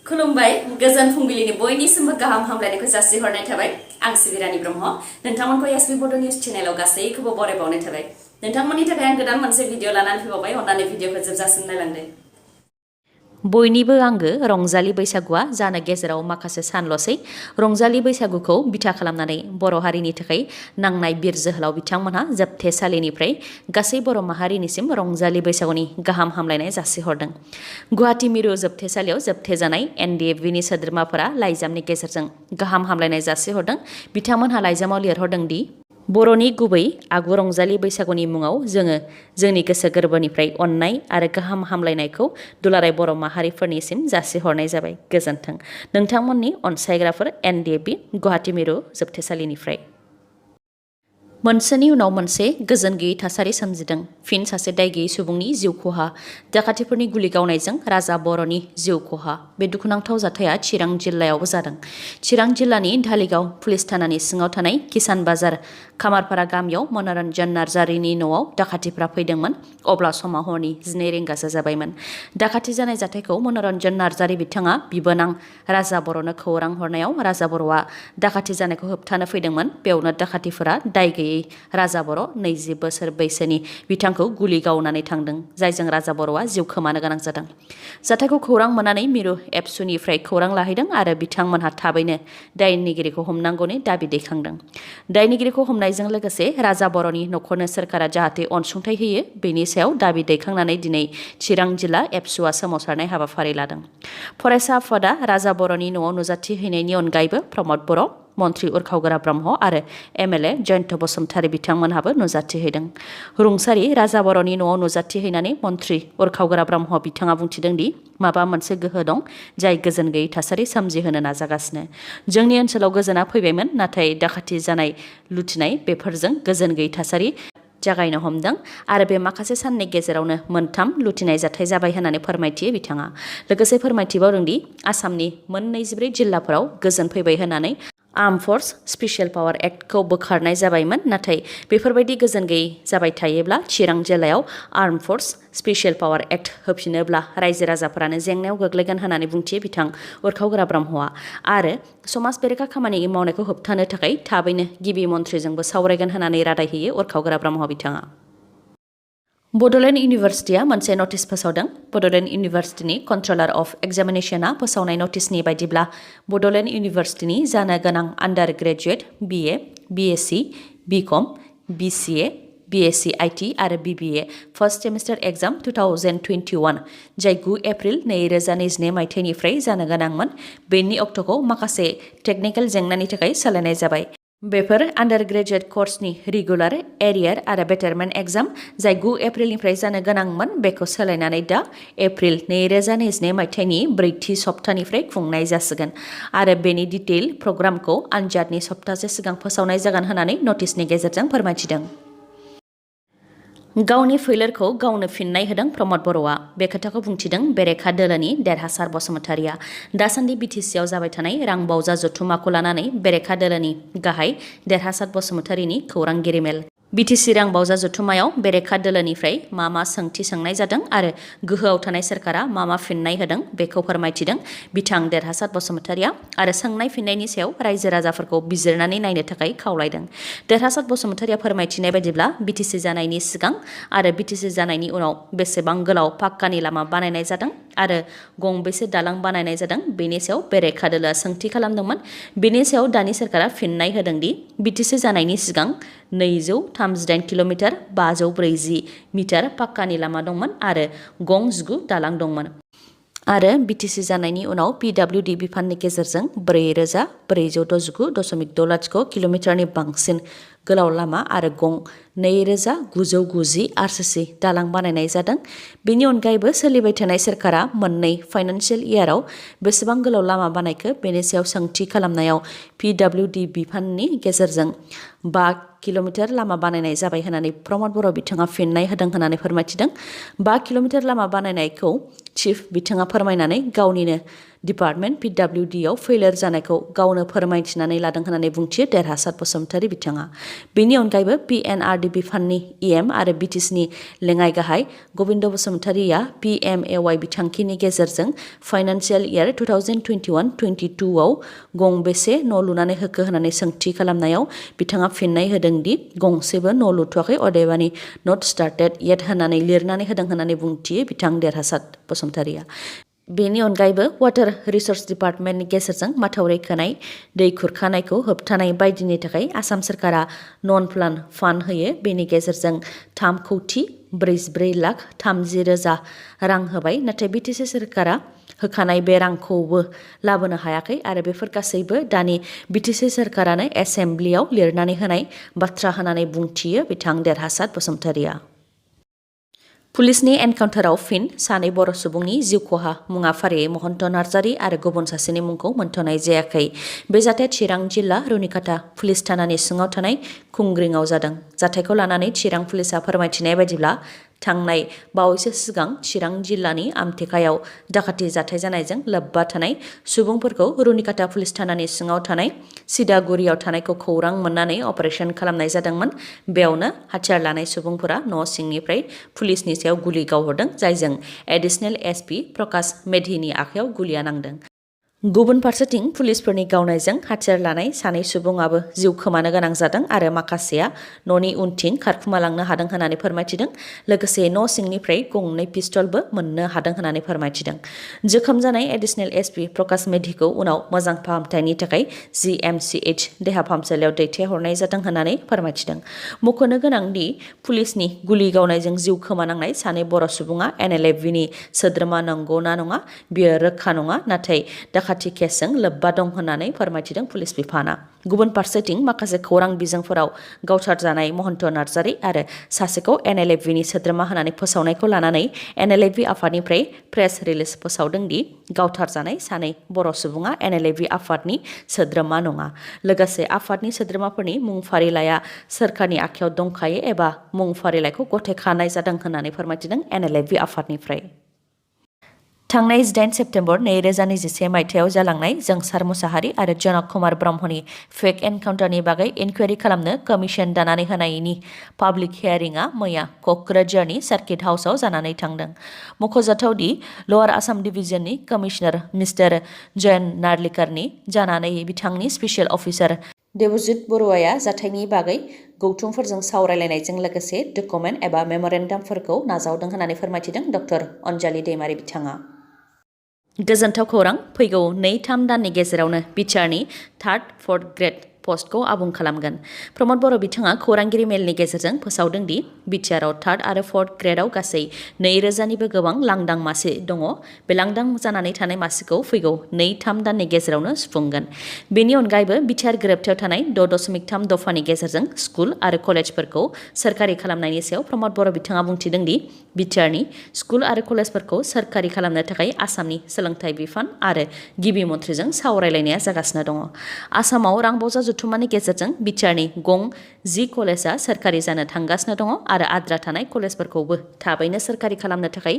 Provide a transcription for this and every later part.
खुलुमबाय गोजोन फुंबिलिनि बयनिसिमबो गाहाम हामलायनायखौ जासिहरनाय थाबाय आं सिबिरानि ब्रह्म नोंथांमोनखौ एसबी बड' निउज चेनेलाव गासैखौबो बरायबावनाय थाबाय नोंथांमोननि थाखाय आं गोदान मोनसे भिडिअ लानानै फैबावबाय अन्नानै भिडिअखौ जोबजासिम नायलांदो बयनिबो आंगो रंजालि बैसागुआ जानो गेजेराव माखासे सानल'सै रंजालि बैसागुखौ बिथा खालामनानै बर' हारिनि थाखाय नांनाय बिर जोहोलाव बिथांमोनहा जोबथेसालिनिफ्राय गासै बर' माहारिनिसिम रंजालि बैसागुनि गाहाम हामलायनाय जासिहरदों गुवाहाटी मिरु जोबथेसालियाव जोबथेजानाय एनडिएफबिनि सोद्रोमाफोरा लाइजामनि गेजेरजों गाहाम हामलायनाय जासिहरदों बिथांमोनहा लाइजामाव लिरहरदों दि बर'नि गुबै आगु रंजालि बैसागुनि मुङाव जोङो जोंनि गोसो गोरबोनिफ्राय अननाय आरो गाहाम हामलायनायखौ दुलाराय बर' माहारिफोरनिसिम जासिहरनाय जाबाय गोजोन्थों नोंथांमोननि अनसायग्राफोर एनडिएफबि गुवाहाटी मिरु जोबथेसालिनिफ्राय मोनसेनि उनाव मोनसे गोजोन गैयै थासारि सोमजिदों फिन सासे दाय गैयै सुबुंनि जिउ खहा दाखाथिफोरनि गुलि गावनायजों राजा बर'नि जिउ खहा बे दुखुनांथाव जाथाया चिरां जिल्लायावबो जादों चिरां जिल्लानि धालिगाव पुलिस थानानि सिङाव थानाय किसान बाजार खामारपारा गामियाव मनरन्जन नार्जारिनि न'आव दाखाथिफ्रा फैदोंमोन अब्ला समा हरनि 12 रिंगासो जाबायमोन दाखाथि जानाय जाथायखौ मनरन्जन नार्जारि बिथाङा बिबोनां राजा बर'नो खौरां हरनायाव राजा बर'आ दाखाथि जानायखौ होबथानो फैदोंमोन बेयावनो दाखाथिफोरा दाय गैयै राजा बर' 20 बोसोर बैसोनि बिथांखौ गुलि गावनानै थांदों जायजों राजा बर'आ जिउ खोमानो गोनां जादों जाथायखौ खौरां मोननानै मिरु एबसुनिफ्राय खौरां लाहैदों आरो बिथांमोनहा थाबैनो दायनिगिरिखौ हमनांगौनि दाबि दैखांदों दायनिगिरिखौ हमनायजों लोगोसे राजा बर'नि न'खरनो सोरखारा जाहाथे अनसुंथाइ होयो बेनि सायाव दाबि दैखांनानै दिनै चिरां जिल्ला एबसुआ सोमावसारनाय हाबाफारि लादों फरायसा आफादा राजा बर'नि न'आव नुजाथि हैनायनि अनगायैबो प्रमद बर' मन्त्रि उरखावगोरा ब्रह्म आरो एमएलए जयन्त बसुमतारी बिथांमोनहाबो नुजाथिहैदों रुंसारि राजा बर'नि न'आव नुजाथिहैनानै मन्त्रि उरखावगोरा ब्रह्म बिथाङा बुंथिदों दि माबा मोनसे गोहो दं जाय गोजोन गैयै थासारि सोमजिहोनो नाजागासिनो जोंनि ओनसोलाव गोजोना फैबायमोन नाथाय दाखाथि जानाय लुथिनाय बेफोरजों गोजोन गैयै थासारि जागायनो हमदों आरो बे माखासे साननि गेजेरावनो मोनथाम लुथिनाय जाथाय जाबाय होननानै फोरमायथियो बिथाङा लोगोसे फोरमायथिबावदों दि आसामनि मोन 24 जिल्लाफोराव गोजोन फैबाय होननानै आर्म फोर्स स्पेशल पावार एक्टखौ बोखारनाय जाबायमोन नाथाय बेफोरबायदि गोजोन गैयै जाबाय थायोब्ला चिरां जिल्लायाव arm force special power act होफिनोब्ला रायजो राजाफोरानो जेंनायाव गोग्लैगोन होननानै बुंथियो बिथां उरखावगोरा ब्रह्मआ आरो समाज बेरेखा खामानि मावनायखौ होबथानो थाखाय थाबैनो गिबि मन्थ्रिजोंबो सावरायगोन होननानै रादाय होयो उरखावगोरा ब्रह्म बिथाङा बड'लेण्ड इउनिभार्सिटिया मोनसे नटिस फोसावदों बड'लेण्ड इउनिभार्सिटिनि कन्ट्रलार अफ एग्जामिनेशना फोसावनाय नटिसनि बायदिब्ला बड'लेण्ड इउनिभार्सिटिनि जानो गोनां आन्डार ग्रेजुएट बिए बिएससि बिकम बिसिए बिएससि आइटि आरो बिबिए फार्स्ट सेमिस्टार एग्जाम 2021 जाय 9 एप्रिल 2022 मायथाइनिफ्राय जानो गोनांमोन बेनि अक्ट'खौ माखासे टेकनिकेल जेंनानि थाखाय सोलायनाय जाबाय बेफोर आन्डार ग्रेजुएट कर्सनि रेगुलार एरियार आरो बेटारमेन्ट एग्जाम जाय 9 एप्रिलनिफ्राय जानो गोनांमोन बेखौ सोलायनानै दा एप्रिल 2022 मायथाइनि ब्रैथि सप्तानिफ्राय खुंनाय जासिगोन आरो बेनि डिटेल प्रग्रामखौ आनजादनि सप्तासे सिगां फोसावनाय जागोन होननानै नटिसनि गेजेरजों फोरमायथिदों गावनि फैलोरखौ गावनो फिननाय होदों प्रमद बर'आ बे खोथाखौ बुंथिदों बेरेखा दोलोनि देरहासार बसुमतारीया दासान्दि बिटिसिआव जाबाय थानाय रां बावजा जथुमाखौ लानानै बेरेखा दोलोनि गाहाय देरहासार बसुमतारीनि खौरांगिरि मेल बिटिसि रां बावजा जथुमायाव बेरेखा दोलोनिफ्राय मा सोंथि सोंनाय जादों आरो गोहोआव थानाय सोरखारा मा फिननाय होदों बेखौ फोरमायथिदों बिथां देरहासार बसुमतारीया आरो सोंनाय फिननायनि सायाव रायजो राजाफोरखौ बिजिरनानै नायनो थाखाय खावलायदों देरहासार बसुमतारीया फोरमायथिनाय बायदिब्ला बिटिसि जानायनि सिगां आरो बिटिसि जानायनि उनाव बेसेबां गोलाव पाक्कानि लामा बानायनाय जादों आरो गंबेसे दालां बानायनाय जादों बेनि सायाव बेरेखा दोलोआ सोंथि खालामदोंमोन बेनि सायाव दानि सोरखारा फिननाय होदों दि बिटिसि जानायनि सिगां 238 किल'मिटार 540 मिटार पाक्कानि लामा दंमोन आरो गं 19 दालां दंमोन आरो बिटिसि जानायनि उनाव पिडब्लिउडि बिफाननि गेजेरजों 4469.60 किल'मिटारनि बांसिन गोलाव लामा आरो गं 2990 आरसिसि दालां बानायनाय जादों बेनि अनगायैबो सोलिबाय थानाय सोरखारा मोननै फाइनान्सियेल इयाराव बेसेबां गोलाव लामा बानायखो बेनि सायाव सोंथि खालामनायाव पिडब्लिउडि बिफाननि गेजेरजों 5 किल'मिटार लामा बानायनाय जाबाय होननानै प्रमद बर' बिथाङा फिननाय होदों होननानै फोरमायथिदों 5 किल'मिटार लामा बानायनायखौ चिफ बिथाङा फोरमायनानै गावनिनो डिपार्टमेन्ट PWD आव फेलियर जानायखौ गावनो फोरमायथिनानै लादों होननानै बुंथियो देरहासार बसुमतारी बिथाङा। बेनि अनगायैबो PNRDB फान्डनि EM आरो BTCनि लेङाइ गाहाय गबिन्द बसुमतारीया PMAY बिथांखिनि गेजेरजों फाइनान्सियेल इयार 2021-22 आव गंबेसे न' लुनानै होखो होननानै सोंथि खालामनायाव बिथाङा फिननाय होदों दि गंसेबो न' लुथ'वाखै अदेबानि नट स्टार्टेड येट होननानै लिरनानै होदों होननानै बुंथियो बिथां देरहासार बसुमतारीया। बेनि अनगायैबो वाटार रिसोर्स डिपार्टमेन्टनि गेजेरजों माथावरि खोनाय दै खुरखानायखौ होबथानाय बायदिनि थाखाय आसाम सोरखारा नन प्लान फान्ड होयो। बेनि गेजेरजों 3,44,30,000 रां होबाय, नाथाय BTC सोरखारा होखानाय बे रांखौबो लाबोनो हायाखै आरो बेफोर गासैबो दानि BTC सोरखारानो एसेम्ब्लियाव लिरनानै होनाय बाथ्रा होननानै बुंथियो बिथां देरहासार बसुमतारीया। पुलिसनि एनकाउन्टाराव फिन सानै बर' सुबुंनि जिउ खहा मुङा फारियै महन्त नार्जारी आरो गुबुन सासेनि मुंखौ मोनथ'नाय जायाखै। बे जाथाया चिरां जिल्ला रुनिकाटा पुलिस थानानि सिङाव थानाय खुंग्रिंआव जादों। जाथायखौ लानानै चिरां पुलिसा फोरमायथिनाय बायदिब्ला थांनाय बावैसो सिगां चिरां जिल्लानि आमथेखायाव डाकाति जाथाय जानायजों लोब्बा थानाय सुबुंफोरखौ रुनिकाटा पुलिस थानानि सिङाव थानाय सिदागुरियाव थानायखौ खौरां मोननानै अपारेशन खालामनाय जादोंमोन। बेयावनो हाथियार लानाय सुबुंफोरा न' सिंनिफ्राय पुलिसनि सायाव गुलि गावहरदों, जायजों एडिशनेल SP प्रकाश मेधिनि आखायाव गुलिया नांदों। गुबुन फारसेथिं पुलिसफोरनि गावनायजों हाथियार लानाय सानै सुबुङाबो जिउ खोमानो गोनां जादों आरो माखासेया न'नि उनथिं खारखुमालांनो हादों होननानै फोरमायथिदों। लोगोसे न' सिंनिफ्राय गंनै पिस्तलबो मोननो हादों होननानै फोरमायथिदों। जोखोम जानाय एडिशनेल SP प्रकाश मेधिखौ उनाव मोजां फाहामथायनि थाखाय GMCH देहा फाहामसालियाव दैथायहरनाय जादों होननानै फोरमायथिदों। मख'नो गोनांदि पुलिसनि गुलि गावनायजों जिउ खोमानांनाय सानै बर' सुबुङा NLFVनि सोद्रोमा नंगौना नङा बेयो रोखा नङा, नाथाय डाकाति केसजों लोब्बा दं होननानै फोरमायथिदों पुलिस बिफाना। गुबुन फारसेथिं माखासे खौरां बिजोंफोराव गावथारजानाय महन्त नार्जारी आरो सासेखौ NLFVनि सोद्रोमा होननानै फोसावनायखौ लानानै NLFV आफादनिफ्राय प्रेस रिलिज फोसावदों दि गावथारजानाय सानै बर' सुबुङा NLFV आफादनि सोद्रोमा नङा। लोगोसे आफादनि सोद्रोमाफोरनि मुं फारिलाइया सोरखारनि आखायाव दंखायो एबा मुं फारिलाइखौ गथायखानाय जादों होननानै फोरमायथिदों NLFV आफादनिफ्राय। थांनाय 18 सेप्तेम्बर 2021 मायथाइयाव जालांनाय जोंसार मुसाहारि आरो जनक कुमार ब्रह्मनि फेक एनकाउन्टारनि बागै इनकुवेरि खालामनो कमिसन दानानै होनायनि पाब्लिक हियारिंआ मैया क'क्राझारनि सार्किट हाउसआव जानानै थांदों। मख'जाथाव दि लवार आसाम डिभिजननि कमिशनार मिस्टार जयन नार्लिकारनि जानानै बिथांनि स्पेसियेल अफिसार देबजित बरुवाया जाथायनि बागै गौथुमफोरजों सावरायलायनायजों लोगोसे डकुमेन्ट एबा मेम'रेन्डामफोरखौ नाजावदों होननानै फोरमायथिदों डक्टर अनजालि दैमारि बिथाङा। गोजोनथाव खौरां, फैगौ 2-3 दाननि गेजेरावनो बिटिआरनि 3rd-4th ग्रेड पस्टखौ आबुं खालामगोन। प्रमद बर' बिथाङा खौरांगिरि मेलनि गेजेरजों फोसावदों दि बिटिआरआव 3rd आरो 4th ग्रेडआव गासै 2000निबो गोबां लांदां मासि दङ। बे लांदां जानानै थानाय मासिखौ फैगौ 2-3 दाननि गेजेरावनो सुफुंगोन। बेनि अनगायैबो बिटिआर गोरोबथायाव थानाय 6.3 दफानि गेजेरजों स्कुल आरो कलेजफोरखौ सोरखारि खालामनायनि सायाव प्रमद बर' बिथाङा बुंथिदों दि बिटिआरनि स्कुल आरो कलेजफोरखौ सोरखारि खालामनो थाखाय आसामनि सोलोंथाइ बिफान आरो गिबि मन्थ्रिजों सावरायलायनाया जागासिनो दङ। आसामाव रां बजा जथुम्मानि गेजेरजों बिटिआरनि गं 10 कलेजआ सोरखारि जानो थांगासिनो दङ आरो आद्रा थानाय कलेजफोरखौबो थाबैनो सोरखारि खालामनो थाखाय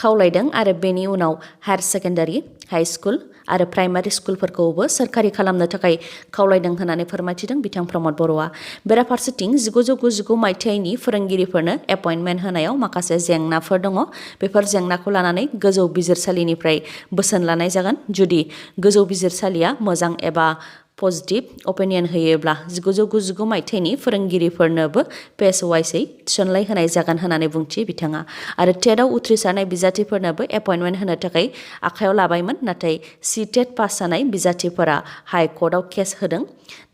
खावलायदों आरो बेनि उनाव हायार सेकेन्डारि, हाइ स्कुल आरो प्राइमारि स्कुलफोरखौबो सोरखारि खालामनो थाखाय खावलायदों होननानै फोरमायथिदों बिथां प्रमद बर'आ। बेराफारसेथिं 1999 मायथाइनि फोरोंगिरिफोरनो एपइन्टमेन्ट होनायाव माखासे जेंनाफोर दङ। बेफोर जेंनाखौ लानानै गोजौ बिजिरसालिनिफ्राय बोसोन लानाय जागोन। जुदि गोजौ बिजिरसालिया मोजां एबा पजिटिभ अपिनियन होयोब्ला 1999 मायथाइनि फोरोंगिरिफोरनोबो पेज वाइसै थिसनलाय होनाय जागोन होननानै बुंथियो बिथाङा। आरो टेटआव उथ्रिसारनाय बिजाथिफोरनोबो एपइन्टमेन्ट होनो थाखाय आखायाव लाबायमोन, नाथाय टेट पास जानाय बिजाथिफोरा हाइ कर्टआव केस होदों।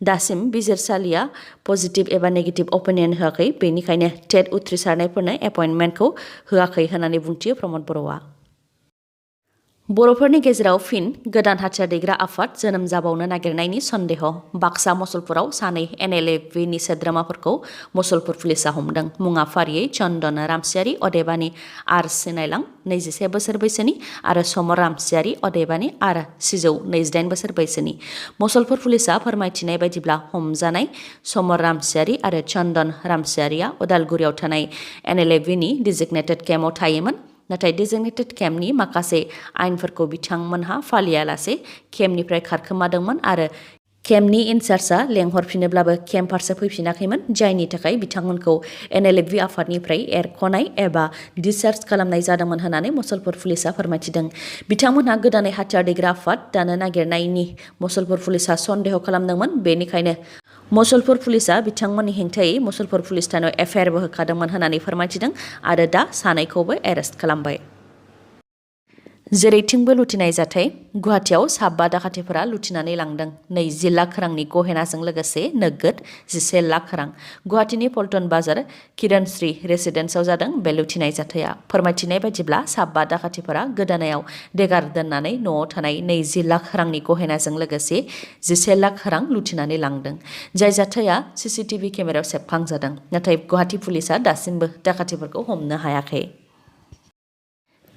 दासिम बिजिरसालिया पजिटिभ एबा नेगेटिभ अपिनियन होआखै, बेनिखायनो टेट उथ्रिसारनायफोरनो एपइन्टमेन्टखौ होआखै होननानै बुंथियो प्रमद बर'आ। बर'फोरनि गेजेराव फिन गोदान हाथियार दैग्रा आफाद जोनोम जाबावनो नागिरनायनि सन्देह। बाक्सा मुसलपुराव सानै NLFVनि सोद्रोमाफोरखौ मुसलपुर पुलिसा हमदों। मुङा फारियै चन्दन रामसियारि अदेबानि आर सिनायलां 21 बोसोर बैसोनि आरो समर रामसियारि अदेबानि आर सिजौ 28 बोसोर बैसोनि। मुसलपुर पुलिसा फोरमायथिनाय बायदिब्ला हमजानाय समर रामसियारि आरो चन्दन रामसियारिया उदालगुरियाव थानाय NLFVनि डिजिगनेटेड केम्पआव थायोमोन। नाथाय डेजिगनेटेड केम्पनि माखासे आयेनफोरखौ बिथांमोनहा फालियालासे केम्पनिफ्राय खारखोमादोंमोन आरो केम्पनि इनचार्जआ लेंहरफिनोब्लाबो केम्प फारसे फैफिनाखैमोन, जायनि थाखाय बिथांमोनखौ NLFV आफादनिफ्राय एरख'नाय एबा डिसचार्ज खालामनाय जादोंमोन होननानै मुसलपुर पुलिसआ फोरमायथिदों। बिथांमोनहा गोदानै हाथियार दैग्रा आफाद दानो नागिरनायनि मुसलपुर पुलिसआ सन्देह खालामदोंमोन, बेनिखायनो मुसलपुर पुलिसआ बिथांमोननि हेंथायै मुसलपुर पुलिस थानायाव एफआइआरबो होखादोंमोन होननानै फोरमायथिदों आरो दा सानैखौबो एरेस्ट खालामबाय। जेरैथिंबो लुथिनाय जाथाय। गुवाहाटीआव 7 दाखाथिफोरा लुथिनानै लांदों 20 लाख रांनि गहेनाजों लोगोसे नोगोद 11 लाख रां। गुवाहाटीनि पल्टन बाजार किरणश्री रेसिडेन्सआव जादों बे लुथिनाय जाथाया। फोरमायथिनाय बायदिब्ला 7 दाखाथिफोरा गोदानायाव देगार दोननानै न'आव थानाय 20 लाख रांनि गहेनाजों लोगोसे 11 लाख रां लुथिनानै लांदों। जाय जाथाया CCTV केमेरायाव सेबखांजादों। नाथाय गुवाहाटी पुलिसआ दासिमबो दाखाथिफोरखौ हमनो हायाखै।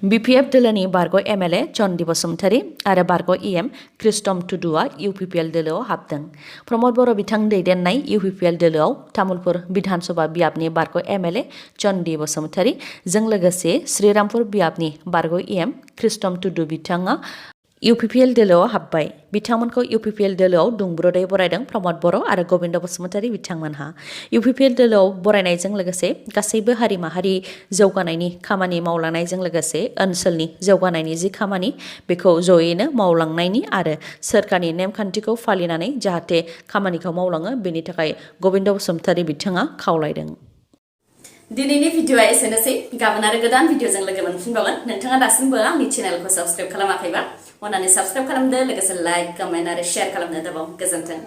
BPF दोलोनि बारग' MLA चन्दि बसुमतारी आरो बारग' EM कृष्टम टुडुआ UPPL दोलोआव हाबदों। प्रमद बर' बिथां दैदेननाय UPPL दोलोआव तामुलपुर बिधान सभा बियाबनि बारग' MLA चन्दि बसुमतारी जों लोगोसे श्रीरामपुर बियाबनि बारग' EM कृष्टम टुडु बिथाङा UPPL दोलोआव हाबबाय। बिथांमोनखौ UPPL दोलोआव दुंब्रुदै बरायदों प्रमद बर' आरो गबिन्द बसुमतारी बिथांमोनहा। UPPL दोलोआव बरायनायजों लोगोसे गासैबो हारि माहारि जौगानायनि खामानि मावलांनायजों लोगोसे ओनसोलनि जौगानायनि जि खामानि बेखौ जयैनो मावलांनायनि आरो सोरखारनि नेमखान्थिखौ फालिनानै जाहाथे खामानिखौ मावलाङो बेनि थाखाय गबिन्द बसुमतारी बिथाङा खावलायदों। दिनैनि भिडिअआ एसेनोसै। गाबोन आरो गोदान भिडिअजों लोगो मोनफिनबावगोन। नोंथाङा दासिमबो आंनि चेनेलखौ साबस्क्राइब खालामाखैबा अन्नानै साबस्क्राइब खालामदो, लोगोसे लाइक, कमेन्ट आरो शेयार खालामनो दाबाव। गोजोन्थों।